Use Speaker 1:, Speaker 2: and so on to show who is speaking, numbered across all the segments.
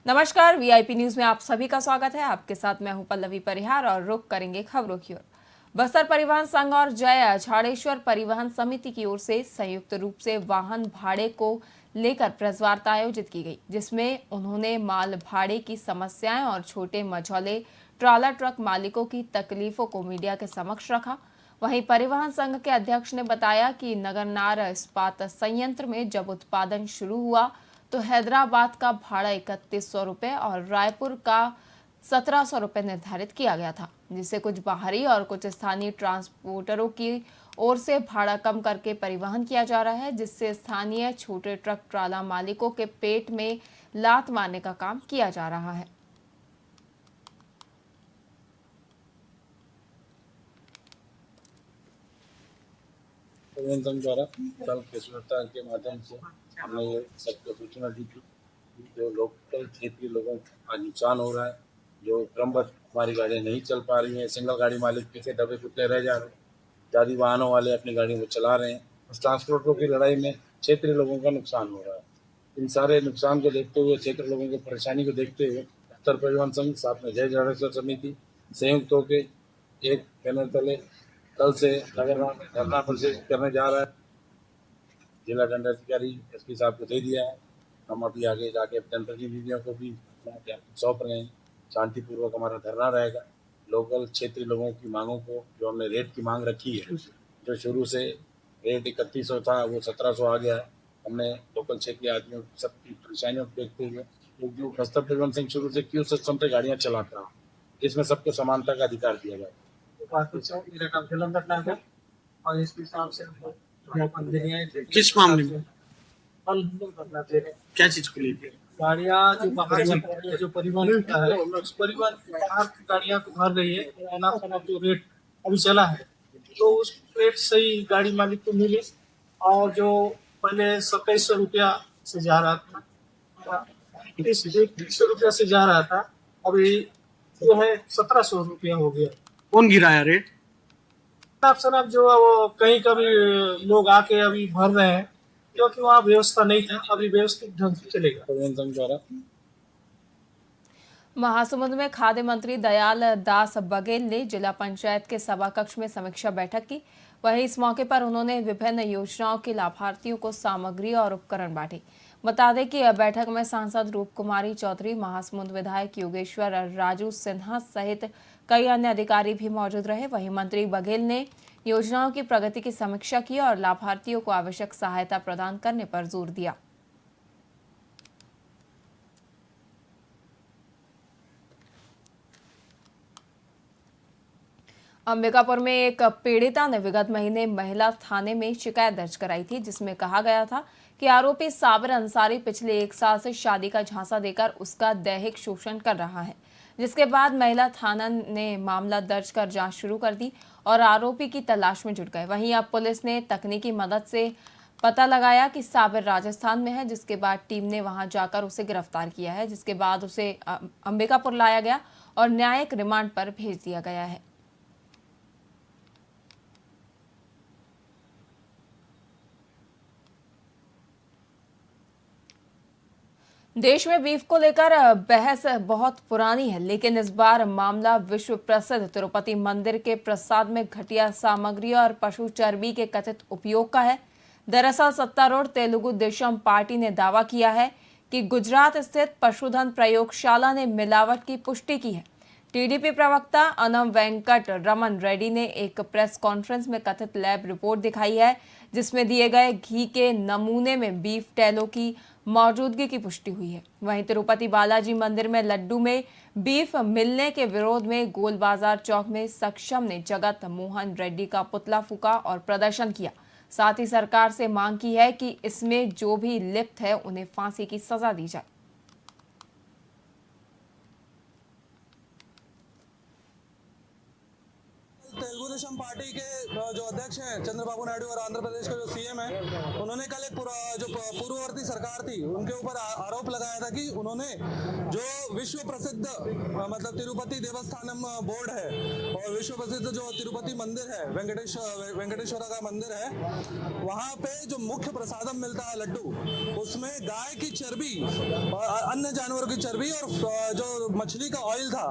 Speaker 1: नमस्कार, VIP news में आप सभी का स्वागत है। आपके साथ मैं हूं पल्लवी परिहार और रुख करेंगे खबरों की ओर। बस्तर परिवहन संघ और जय झाड़ेश्वर परिवहन समिति की ओर से संयुक्त रूप से वाहन भाड़े को लेकर प्रेस वार्ता आयोजित की गई, जिसमें उन्होंने माल भाड़े की समस्याएं और छोटे मझौले ट्राला ट्रक मालिकों की तकलीफों को मीडिया के समक्ष रखा। वहीं परिवहन संघ के अध्यक्ष ने बताया कि नगरनार इस्पात संयंत्र में जब उत्पादन शुरू हुआ तो हैदराबाद का भाड़ा 3100 रुपये और रायपुर का 1700 रुपये निर्धारित किया गया था, जिसे कुछ बाहरी और कुछ स्थानीय ट्रांसपोर्टरों की ओर से भाड़ा कम करके परिवहन किया जा रहा है, जिससे स्थानीय छोटे ट्रक ट्राला मालिकों के पेट में लात मारने का काम किया जा रहा है।
Speaker 2: परिवहन संघ द्वारा कल प्रेस वार्ता के माध्यम से हमने ये सबको सूचना दी थी कि जो लोकल क्षेत्रीय लोगों का नुकसान हो रहा है, जो क्रमबद्ध हमारी गाड़ियाँ नहीं चल पा रही हैं, सिंगल गाड़ी मालिक पीछे दबे कुचले रह जा रहे हैं, ज़्यादा वाहनों वाले अपनी गाड़ियों को चला रहे हैं। उस ट्रांसपोर्टरों की लड़ाई में क्षेत्रीय लोगों का नुकसान हो रहा है। इन सारे नुकसान को देखते हुए, क्षेत्रीय लोगों की परेशानी को देखते हुए उत्तर परिवहन संघ साथ में जय झाड़ेश्वर समिति संयुक्त होकर एक बैनर तले कल से धरना प्रदर्शन करने जा रहा है। जिला दंडाधिकारी एसपी साहब को दे दिया है। हम अभी आगे जाके जनप्रतिनिधियों को भी सौंप रहे हैं। शांतिपूर्वक हमारा धरना रहेगा। लोकल क्षेत्रीय लोगों की मांगों को, जो हमने रेट की मांग रखी है, जो शुरू से रेट 3100 था वो 1700 आ गया है। हमने लोकल क्षेत्रीय आदमियों सबकी परेशानियों को देखते हुए, जो बस्तर परिवहन संघ शुरू से क्यू सिस्टम पे गाड़ियाँ चलाता है, जिसमें सबको समानता का अधिकार दिया जाए।
Speaker 3: मेरा काम जलंधर नाम है और इस हिसाब से ज्ञापन देने आए।
Speaker 4: किस मामले में?
Speaker 3: कल करना दे रहे
Speaker 4: क्या चीज को लेकर?
Speaker 3: गाड़ियाँ जो बाहर चल रही है, जो परिवहन का है, उस परिवहन बाहर की गाड़ियाँ भर रही है, जो रेट अभी चला है तो उस रेट सही गाड़ी मालिक को मिले। और जो पहले 2700 रुपया से जा रहा था, 2100 रुपया से जा रहा था, अभी जो है 1700 रुपया हो गया।
Speaker 4: कौन गिराया रेट?
Speaker 3: आप जो है वो कहीं का भी लोग आके अभी भर रहे हैं, क्योंकि वहाँ व्यवस्था नहीं था, अभी व्यवस्थित ढंग से चलेगा।
Speaker 2: परिवहन संघ द्वारा
Speaker 1: महासमुंद में खाद्य मंत्री दयाल दास बघेल ने जिला पंचायत के सभा कक्ष में समीक्षा बैठक की। वहीं इस मौके पर उन्होंने विभिन्न योजनाओं के लाभार्थियों को सामग्री और उपकरण बांटे। बता दें कि बैठक में सांसद रूप कुमारी चौधरी, महासमुंद विधायक योगेश्वर राजू सिन्हा सहित कई अन्य अधिकारी भी मौजूद रहे। वहीं मंत्री बघेल ने योजनाओं की प्रगति की समीक्षा की और लाभार्थियों को आवश्यक सहायता प्रदान करने पर जोर दिया। अंबिकापुर में एक पीड़िता ने विगत महीने महिला थाने में शिकायत दर्ज कराई थी, जिसमें कहा गया था कि आरोपी साबिर अंसारी पिछले 1 साल से शादी का झांसा देकर उसका दैहिक शोषण कर रहा है। जिसके बाद महिला थाना ने मामला दर्ज कर जांच शुरू कर दी और आरोपी की तलाश में जुट गए। वहीं अब पुलिस ने तकनीकी मदद से पता लगाया कि साबिर राजस्थान में है, जिसके बाद टीम ने वहां जाकर उसे गिरफ्तार किया है, जिसके बाद उसे अंबिकापुर लाया गया और न्यायिक रिमांड पर भेज दिया गया है। देश में बीफ को लेकर बहस बहुत पुरानी है, लेकिन इस बार मामला विश्व प्रसिद्ध तिरुपति मंदिर के प्रसाद में घटिया सामग्री और पशु चर्बी के कथित उपयोग का है। दरअसल सत्तारूढ़ तेलुगु देशम पार्टी ने दावा किया है कि गुजरात स्थित पशुधन प्रयोगशाला ने मिलावट की पुष्टि की है। टीडीपी प्रवक्ता अनम वेंकट रमन रेड्डी ने एक प्रेस कॉन्फ्रेंस में कथित लैब रिपोर्ट दिखाई है, जिसमें दिए गए घी के नमूने में बीफ टैलो की मौजूदगी की पुष्टि हुई है। वहीं तिरुपति बालाजी मंदिर में लड्डू में बीफ मिलने के विरोध में गोल बाजार चौक में सक्षम ने जगत मोहन रेड्डी का पुतला फूका और प्रदर्शन किया। साथ ही सरकार से मांग की है कि इसमें जो भी लिप्त है उन्हें फांसी की सजा दी जाए।
Speaker 5: तेलुगु देशम पार्टी के जो अध्यक्ष हैं चंद्रबाबू नायडू और आंध्र प्रदेश का जो सीएम है, उन्होंने कल एक पूर्ववर्ती सरकार थी उनके ऊपर आरोप लगाया था कि उन्होंने जो विश्व प्रसिद्ध मतलब तिरुपति देवस्थानम बोर्ड है और विश्व प्रसिद्ध जो तिरुपति मंदिर है वेंकटेश्वरा का मंदिर है, वहाँ पे जो मुख्य प्रसादम मिलता है लड्डू, उसमें गाय की चर्बी और अन्य जानवरों की चर्बी और जो मछली का ऑयल था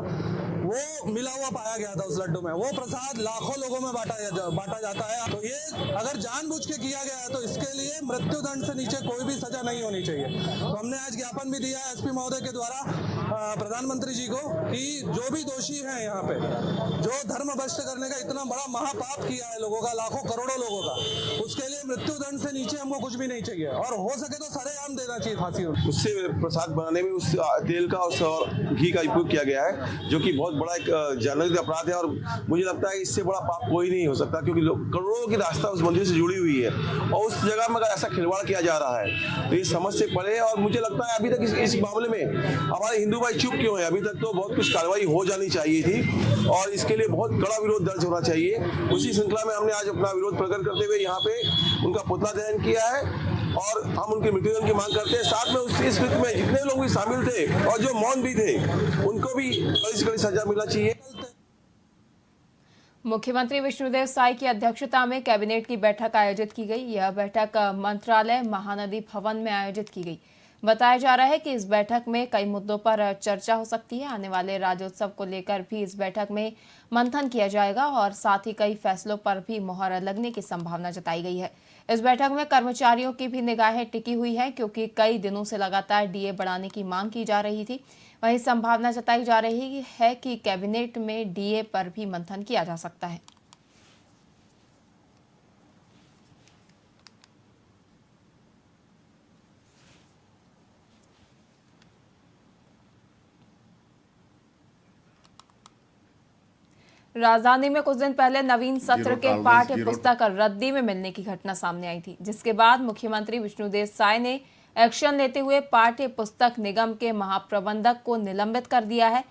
Speaker 5: वो मिला हुआ पाया गया था उस लड्डू में। वो प्रसाद लाखों लोगों में बांटा जाता है। तो ये अगर जानबूझ के किया गया है तो इसके लिए मृत्युदंड से नीचे कोई भी सजा नहीं होनी चाहिए। तो हमने आज ज्ञापन भी दिया है एसपी महोदय के द्वारा प्रधानमंत्री जी को कि जो भी दोषी हैं यहाँ पे, जो धर्म भ्रष्ट करने का इतना बड़ा महापाप किया है लोगों का, लाखों करोड़ों लोगों का, उसके लिए मृत्युदंड से नीचे हमको कुछ भी नहीं चाहिए और हो सके तो सरेआम देना चाहिए फांसी।
Speaker 6: उससे प्रसाद बनाने में उस तेल का और घी का उपयोग किया गया है, जो कि बहुत बड़ा एक जनहित अपराध है और मुझे लगता है इससे बड़ा पाप कोई नहीं हो सकता, क्योंकि करोड़ों की रास्ता उस मंदिर से जुड़ी हुई है और उस जगह में अगर ऐसा खिलवाड़ किया जा रहा है तो ये समझ से परे। और मुझे लगता है अभी तक इस मामले में हमारे हिंदू भाई चुप क्यों है? अभी तक तो बहुत कुछ कार्रवाई हो जानी चाहिए थी और इसके लिए बहुत कड़ा विरोध दर्ज होना चाहिए। उसी श्रृंखला में हमने आज अपना विरोध प्रकट करते हुए यहाँ पे उनका पुतला दहन किया है और हम उनके मृत्युदंड की मांग करते हैं। साथ में इस कृत्य में जितने लोग भी शामिल थे और जो मौन भी थे उनको भी कड़ी से कड़ी सजा मिलना चाहिए।
Speaker 1: मुख्यमंत्री विष्णुदेव साय की अध्यक्षता में कैबिनेट की बैठक आयोजित की गई। यह बैठक मंत्रालय महानदी भवन में आयोजित की गई। बताया जा रहा है कि इस बैठक में कई मुद्दों पर चर्चा हो सकती है। आने वाले राज्योत्सव को लेकर भी इस बैठक में मंथन किया जाएगा और साथ ही कई फैसलों पर भी मुहर लगने की संभावना जताई गई है। इस बैठक में कर्मचारियों की भी निगाहें टिकी हुई है, क्योंकि कई दिनों से लगातार डीए बढ़ाने की मांग की जा रही थी। वहीं संभावना जताई जा रही है कि कैबिनेट में डीए पर भी मंथन किया जा सकता है। राजधानी में कुछ दिन पहले नवीन सत्र के पाठ्य पुस्तक रद्दी में मिलने की घटना सामने आई थी, जिसके बाद मुख्यमंत्री विष्णुदेव साय ने एक्शन लेते हुए पाठ्य पुस्तक निगम के महाप्रबंधक को निलंबित कर दिया है।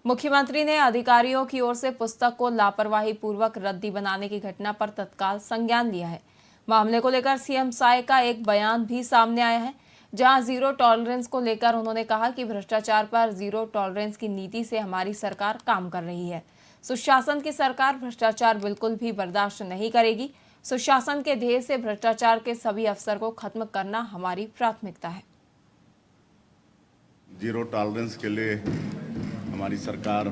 Speaker 1: मुख्यमंत्री ने अधिकारियों की ओर से पुस्तक को लापरवाही पूर्वक रद्दी बनाने की घटना पर तत्काल संज्ञान लिया है। मामले को लेकर सीएम साय का एक बयान भी सामने आया है, जहां जीरो टॉलरेंस को लेकर उन्होंने कहा कि भ्रष्टाचार पर जीरो टॉलरेंस की नीति से हमारी सरकार काम कर रही है। सुशासन की सरकार भ्रष्टाचार बिल्कुल भी बर्दाश्त नहीं करेगी। सुशासन के ध्येय से भ्रष्टाचार के सभी अवसर को खत्म करना हमारी प्राथमिकता है।
Speaker 7: जीरो टॉलरेंस के लिए हमारी सरकार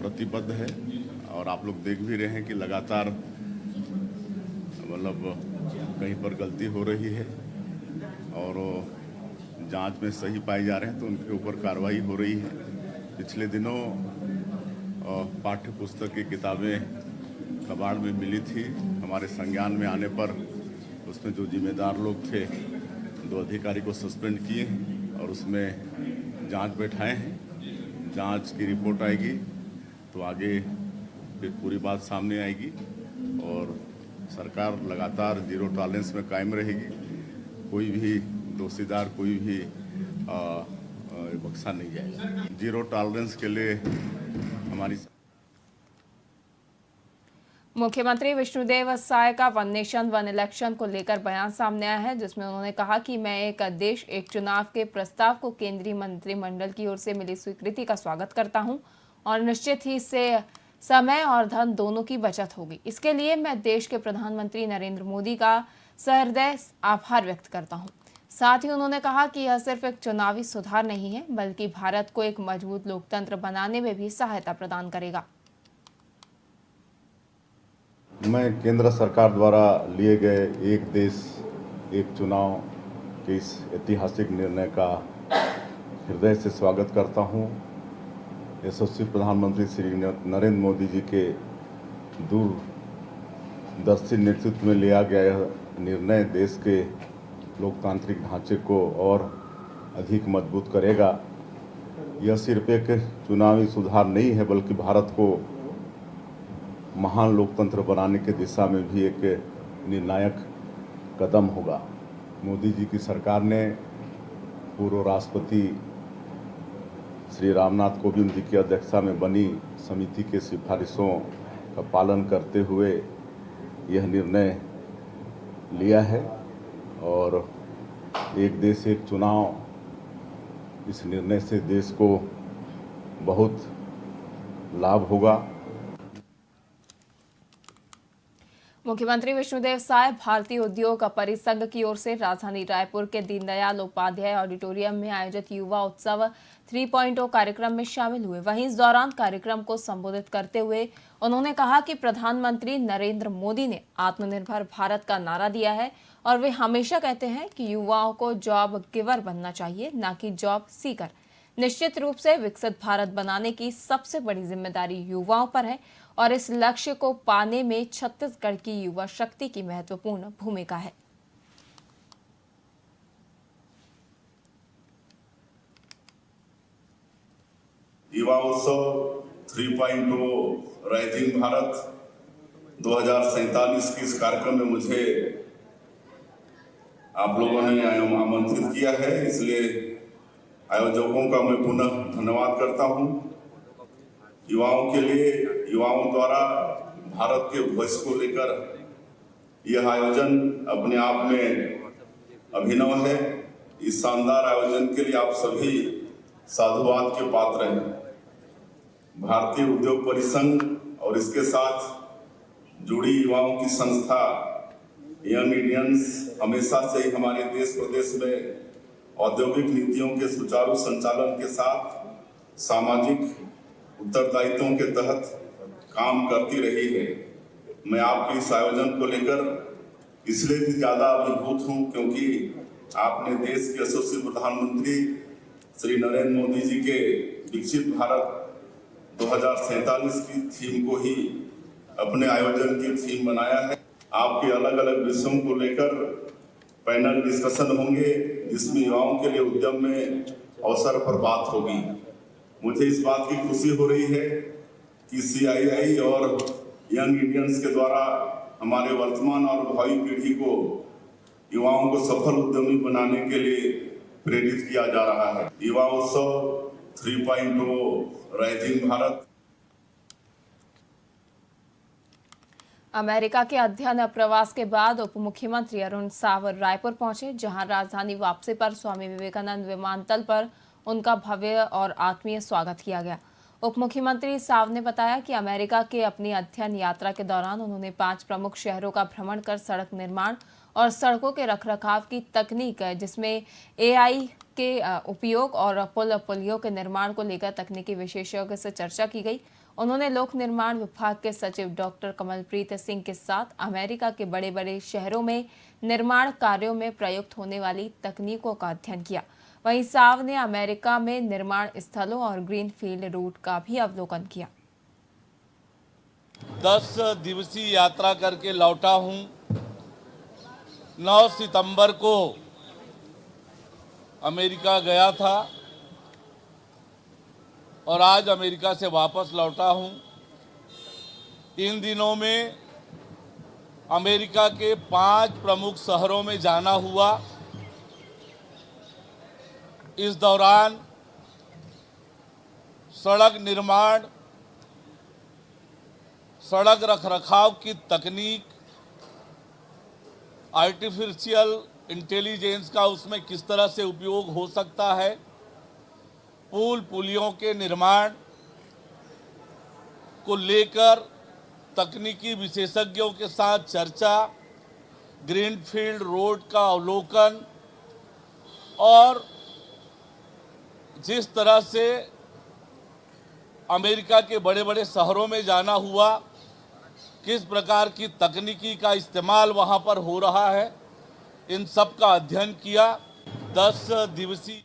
Speaker 7: प्रतिबद्ध है और आप लोग देख भी रहे हैं कि लगातार मतलब कहीं पर गलती हो रही है और जांच में सही पाए जा रहे हैं तो उनके ऊपर कार्रवाई हो रही है। पिछले दिनों पाठ्य पुस्तक की किताबें कबाड़ में मिली थी। हमारे संज्ञान में आने पर उसमें जो जिम्मेदार लोग थे 2 अधिकारी को सस्पेंड किए और उसमें जांच बैठाए हैं। जांच की रिपोर्ट आएगी तो आगे फिर पूरी बात सामने आएगी और सरकार लगातार जीरो टॉलरेंस में कायम रहेगी। कोई भी दोषीदार कोई भी बख्शा नहीं जाएगा। जीरो टॉलरेंस के लिए हमारी
Speaker 1: मुख्यमंत्री विष्णुदेव साय का वन नेशन वन इलेक्शन को लेकर बयान सामने आया है, जिसमें उन्होंने कहा कि मैं एक देश एक चुनाव के प्रस्ताव को केंद्रीय मंत्रिमंडल की ओर से मिली स्वीकृति का स्वागत करता हूं और निश्चित ही इससे समय और धन दोनों की बचत होगी। इसके लिए मैं देश के प्रधानमंत्री नरेंद्र मोदी का सहृदय आभार व्यक्त करता हूं। साथ ही उन्होंने कहा कि यह सिर्फ एक चुनावी सुधार नहीं है, बल्कि भारत को एक मजबूत लोकतंत्र बनाने में भी सहायता प्रदान करेगा।
Speaker 7: मैं केंद्र सरकार द्वारा लिए गए एक देश एक चुनाव के इस ऐतिहासिक निर्णय का हृदय से स्वागत करता हूं। यशस्वी प्रधानमंत्री श्री नरेंद्र मोदी जी के दूरदर्शी नेतृत्व में लिया गया यह निर्णय देश के लोकतांत्रिक ढांचे को और अधिक मजबूत करेगा। यह सिर्फ एक चुनावी सुधार नहीं है, बल्कि भारत को महान लोकतंत्र बनाने की दिशा में भी एक निर्णायक कदम होगा। मोदी जी की सरकार ने पूर्व राष्ट्रपति श्री रामनाथ कोविंद जी की अध्यक्षता में बनी समिति के सिफारिशों का पालन करते हुए यह निर्णय लिया है और एक देश एक चुनाव, इस निर्णय से देश को बहुत लाभ होगा।
Speaker 1: मुख्यमंत्री विष्णुदेव साय भारतीय उद्योग परिसंघ की ओर से राजधानी रायपुर के दीनदयाल उपाध्याय ऑडिटोरियम में आयोजित युवा उत्सव 3.0 कार्यक्रम में शामिल हुए। वहीं इस दौरान कार्यक्रम को संबोधित करते हुए उन्होंने कहा कि प्रधानमंत्री नरेंद्र मोदी ने आत्मनिर्भर भारत का नारा दिया है और वे हमेशा कहते हैं कि युवाओं को जॉब गिवर बनना चाहिए, न कि जॉब सीकर। निश्चित रूप से विकसित भारत बनाने की सबसे बड़ी जिम्मेदारी युवाओं पर है और इस लक्ष्य को पाने में छत्तीसगढ़ की युवा शक्ति की महत्वपूर्ण भूमिका है।
Speaker 7: युवा उत्सव 3.0 राइजिंग भारत 2047 के इस कार्यक्रम में मुझे आप लोगों ने आमंत्रित किया है, इसलिए आयोजकों का मैं पुनः धन्यवाद करता हूं। युवाओं के लिए, युवाओं द्वारा भारत के भविष्य को लेकर यह आयोजन अपने आप में अभिनव है। इस शानदार आयोजन के लिए आप सभी साधुवाद के पात्र हैं। भारतीय उद्योग परिसंघ और इसके साथ जुड़ी युवाओं की संस्था यंग इंडियंस हमेशा से ही हमारे देश प्रदेश में औद्योगिक नीतियों के सुचारू संचालन के साथ सामाजिक उत्तरदायित्वों के तहत काम करती रही है। मैं आपके इस आयोजन को लेकर इसलिए भी ज्यादा अभिभूत हूं क्योंकि आपने देश के यशस्वी प्रधानमंत्री श्री नरेंद्र मोदी जी के विकसित भारत 2047 की थीम को ही अपने आयोजन की थीम बनाया है। आपके अलग अलग विषयों को लेकर पैनल डिस्कशन होंगे जिसमें युवाओं के लिए उद्यम में अवसर पर बात होगी। मुझे इस बात की खुशी हो रही है कि CII और यंग इंडियंस के द्वारा हमारे वर्तमान और भावी पीढ़ी को युवाओं को सफल उद्यमी बनाने के लिए प्रेरित किया जा रहा है। युवा उत्सव 3.0 राइजिंग भारत।
Speaker 1: अमेरिका के अध्ययन प्रवास के बाद उप मुख्यमंत्री अरुण साव रायपुर पहुंचे, जहां राजधानी वापसी पर स्वामी विवेकानंद विमानतल पर उनका भव्य और आत्मीय स्वागत किया गया। उप मुख्यमंत्री साव ने बताया कि अमेरिका के अपनी अध्ययन यात्रा के दौरान उन्होंने 5 प्रमुख शहरों का भ्रमण कर सड़क निर्माण और सड़कों के रखरखाव की तकनीक, जिसमें AI के उपयोग और पुलियों के निर्माण को लेकर तकनीकी विशेषज्ञों से चर्चा की गई। उन्होंने लोक निर्माण विभाग के सचिव डॉक्टर कमलप्रीत सिंह के साथ अमेरिका के बड़े बड़े शहरों में निर्माण कार्यों में प्रयुक्त होने वाली तकनीकों का अध्ययन किया। वहीं साव ने अमेरिका में निर्माण स्थलों और ग्रीनफील्ड रूट का भी अवलोकन किया।
Speaker 8: 10 दिवसीय यात्रा करके लौटा हूं। 9 सितंबर को अमेरिका गया था और आज अमेरिका से वापस लौटा हूं। इन दिनों में अमेरिका के 5 प्रमुख शहरों में जाना हुआ। इस दौरान सड़क निर्माण, सड़क रखरखाव की तकनीक, आर्टिफिशियल इंटेलिजेंस का उसमें किस तरह से उपयोग हो सकता है, पुलियों के निर्माण को लेकर तकनीकी विशेषज्ञों के साथ चर्चा, ग्रीनफील्ड रोड का अवलोकन और जिस तरह से अमेरिका के बड़े बड़े शहरों में जाना हुआ, किस प्रकार की तकनीकी का इस्तेमाल वहां पर हो रहा है, इन सब का अध्ययन किया। 10 दिवसीय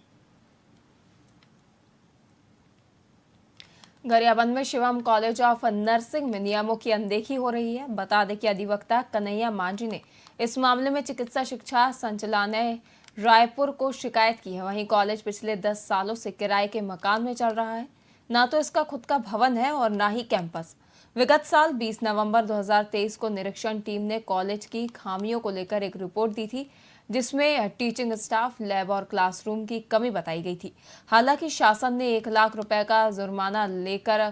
Speaker 1: गरियाबंद में शिवम कॉलेज ऑफ नर्सिंग में नियमों की अनदेखी हो रही है। बता दें कि अधिवक्ता कन्हैया मांझी ने इस मामले में चिकित्सा शिक्षा संचालनालय रायपुर को शिकायत की है। वहीं कॉलेज पिछले 10 सालों से किराए के मकान में चल रहा है। ना तो इसका खुद का भवन है और ना ही कैंपस। विगत साल 20 नवंबर 2023 को निरीक्षण टीम ने कॉलेज की खामियों को लेकर एक रिपोर्ट दी थी, जिसमें टीचिंग स्टाफ, लैब और क्लासरूम की कमी बताई गई थी। हालांकि शासन ने 1 लाख रुपए का जुर्माना लेकर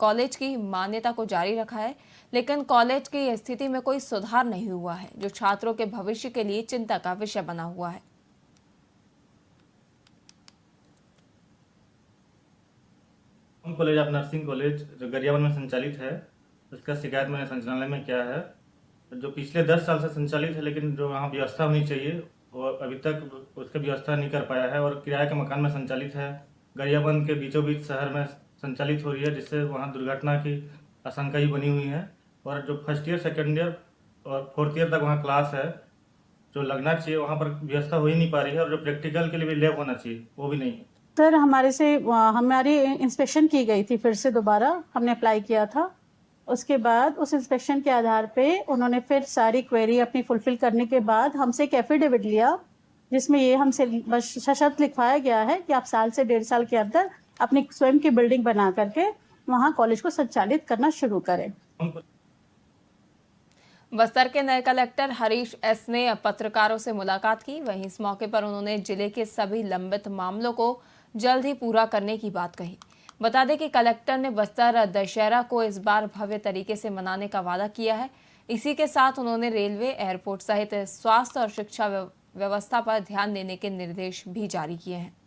Speaker 1: कॉलेज की मान्यता को जारी रखा है, लेकिन कॉलेज की स्थिति में कोई सुधार नहीं हुआ है, जो छात्रों के भविष्य के लिए चिंता का विषय बना हुआ है।
Speaker 9: कॉलेज ऑफ नर्सिंग कॉलेज जो गरियाबंद में संचालित है, उसका शिकायत मैंने संचालनालय में किया है। जो पिछले 10 साल से संचालित है, लेकिन जो वहाँ व्यवस्था होनी चाहिए वो अभी तक उसकी व्यवस्था नहीं कर पाया है और किराए के मकान में संचालित है। गरियाबंद के बीचों बीच शहर में संचालित हो रही है, जिससे वहाँ दुर्घटना की आशंका ही बनी हुई है। और जो फर्स्ट ईयर, सेकेंड ईयर और फोर्थ ईयर तक वहाँ क्लास है, जो लगना चाहिए वहाँ पर व्यवस्था हो ही नहीं पा रही है। और जो प्रैक्टिकल के लिए भी लैब होना चाहिए वो भी नहीं है।
Speaker 10: सर, हमारी इंस्पेक्शन की गई थी, फिर से दोबारा हमने अप्लाई किया था। उसके बाद उस इंस्पेक्शन के आधार पे उन्होंने फिर सारी क्वेरी अपनी फुलफिल करने के बाद हमसे एक एफिडेविट लिया, जिसमें ये हमसे बस सशर्त लिखवाया गया है कि आप साल से 1.5 साल के अंदर अपनी स्वयं की बिल्डिंग बना करके वहाँ कॉलेज को संचालित करना शुरू करें।
Speaker 1: बस्तर के नए कलेक्टर हरीश एस ने पत्रकारों से मुलाकात की। वहीं इस मौके पर उन्होंने जिले के सभी लंबित मामलों को जल्द ही पूरा करने की बात कही। बता दें कि कलेक्टर ने बस्तर दशहरा को इस बार भव्य तरीके से मनाने का वादा किया है। इसी के साथ उन्होंने रेलवे, एयरपोर्ट सहित स्वास्थ्य और शिक्षा व्यवस्था पर ध्यान देने के निर्देश भी जारी किए हैं।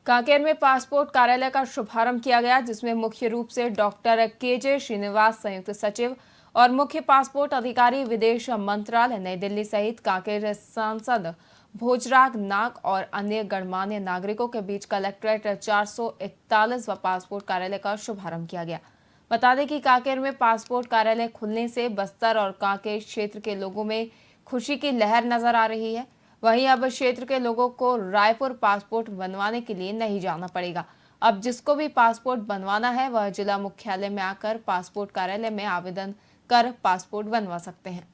Speaker 1: कांकेर में पासपोर्ट कार्यालय का शुभारंभ किया गया, जिसमें मुख्य रूप से डॉक्टर के श्रीनिवास, संयुक्त सचिव और मुख्य पासपोर्ट अधिकारी, विदेश मंत्रालय नई दिल्ली सहित कांकेर सांसद भोजराग नाग और अन्य गणमान्य नागरिकों के बीच कलेक्ट्रेट 441 व पासपोर्ट कार्यालय का शुभारंभ किया गया। बता दें कि कांकेर में पासपोर्ट कार्यालय खुलने से बस्तर और कांकेर क्षेत्र के लोगों में खुशी की लहर नजर आ रही है। वहीं अब क्षेत्र के लोगों को रायपुर पासपोर्ट बनवाने के लिए नहीं जाना पड़ेगा। अब जिसको भी पासपोर्ट बनवाना है वह जिला मुख्यालय में आकर पासपोर्ट कार्यालय में आवेदन कर पासपोर्ट बनवा सकते हैं।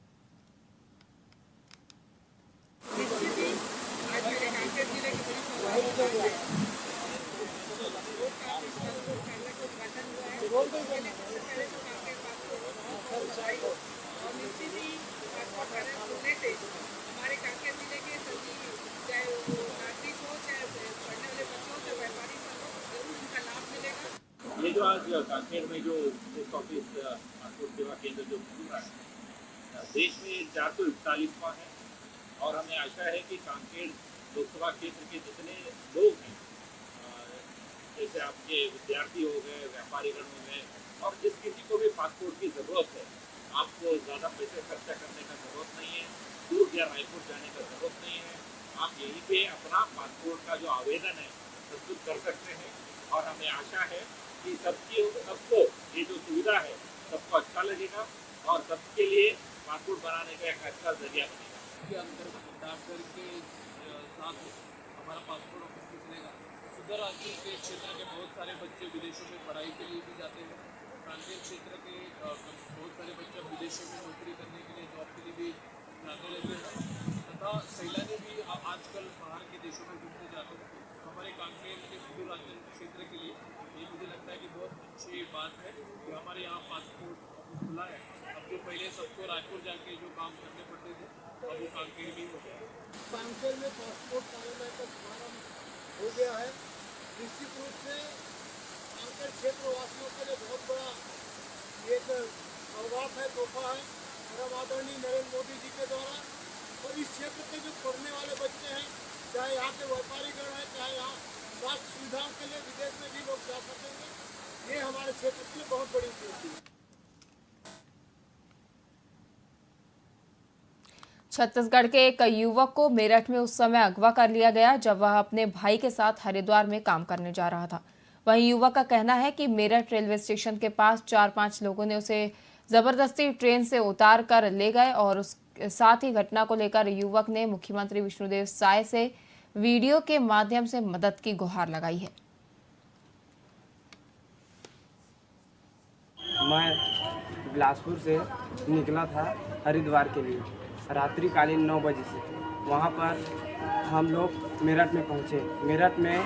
Speaker 11: ये जो आज कांकेर में जो पोस्ट ऑफिस पासपोर्ट सेवा केंद्र जो खुल रहा है, देश में 441वां है और हमें आशा है कि कांकेर लोकसभा क्षेत्र के जितने लोग हैं, जैसे आपके विद्यार्थी हो गए, व्यापारीगण हो गए, और जिस किसी को भी पासपोर्ट की ज़रूरत है, आपको ज़्यादा पैसे खर्चा करने का ज़रूरत नहीं है, दूर या रायपुर जाने का ज़रूरत नहीं है। आप यहीं पे अपना पासपोर्ट का जो आवेदन है प्रस्तुत कर सकते हैं और हमें आशा है कि सबको ये जो सुविधा है सबको अच्छा लगेगा और सबके लिए पासपोर्ट बनाने का एक अच्छा जरिया बनेगा। इसके अंतर्गत डाकघर के साथ हमारा पासपोर्ट ऑफिस भी चलेगा। उत्तरांचल के क्षेत्र के बहुत सारे बच्चे विदेशों में पढ़ाई के लिए भी जाते हैं। कांकेर क्षेत्र के बहुत सारे बच्चे विदेशों में नौकरी करने के लिए, जॉब के लिए भी जाते रहते हैं तथा सैलानी भी आजकल बाहर के देशों में घूमने जाते हैं। हमारे कांकेर के उत्तरांचल क्षेत्र के लिए ये मुझे लगता है कि बहुत अच्छी बात है कि हमारे यहाँ पासपोर्ट ऑफिस खुला है। अब जो पहले सबको रायपुर जाके जो काम करने पड़ते थे, अब वो कांकेर में हो गया है। कांकेर में पासपोर्ट कार्यालय का शुभारंभ हो गया है। निश्चित रूप से कांकेर क्षेत्रवासियों के लिए बहुत बड़ा एक सौगात है, तोहफा है परम आदरणीय नरेंद्र मोदी जी के द्वारा। और इस क्षेत्र के जो पढ़ने वाले बच्चे हैं, चाहे यहाँ के व्यापारीगण हैं, चाहे यहाँ स्वास्थ्य सुविधाओं के लिए विदेश में भी लोग जा सकेंगे, ये हमारे क्षेत्र के लिए बहुत बड़ी उपलब्धि है।
Speaker 1: छत्तीसगढ़ के एक युवक को मेरठ में उस समय अगवा कर लिया गया जब वह अपने भाई के साथ हरिद्वार में काम करने जा रहा था। वहीं युवक का कहना है कि मेरठ रेलवे स्टेशन के पास 4-5 लोगों ने उसे जबरदस्ती ट्रेन से उतार कर ले गए और साथ ही घटना को लेकर युवक ने मुख्यमंत्री विष्णुदेव साय से वीडियो के माध्यम से मदद की गुहार लगाई है।
Speaker 12: मैं बिलासपुर से निकला था हरिद्वार के लिए रात्रिकालीन 9 बजे से। वहाँ पर हम लोग मेरठ में पहुँचे। मेरठ में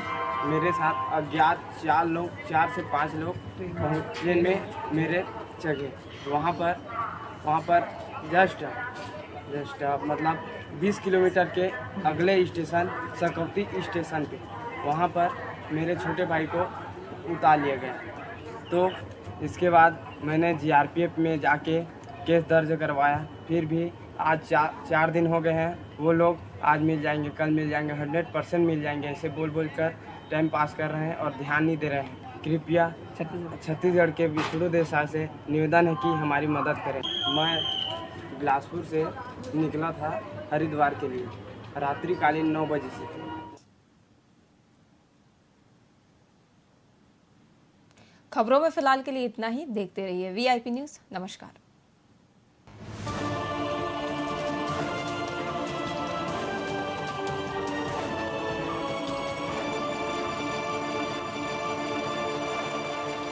Speaker 12: मेरे साथ अज्ञात 4 से 5 लोग पहुँचने में मेरे जगह वहाँ पर जस्ट मतलब 20 किलोमीटर के अगले स्टेशन सकौती स्टेशन पे वहाँ पर मेरे छोटे भाई को उतार लिया गया। तो इसके बाद मैंने जीआरपीएफ में जाके केस दर्ज करवाया। फिर भी आज 4 दिन हो गए हैं। वो लोग आज मिल जाएंगे, कल मिल जाएंगे, 100% मिल जाएंगे, ऐसे बोल कर टाइम पास कर रहे हैं और ध्यान नहीं दे रहे हैं। कृपया छत्तीसगढ़ के विष्णुदेव साय से निवेदन है कि हमारी मदद करें। मैं बिलासपुर से निकला था हरिद्वार के लिए रात्रिकालीन 9 बजे से।
Speaker 1: खबरों में फिलहाल के लिए इतना ही। देखते रहिए VIP न्यूज़। नमस्कार।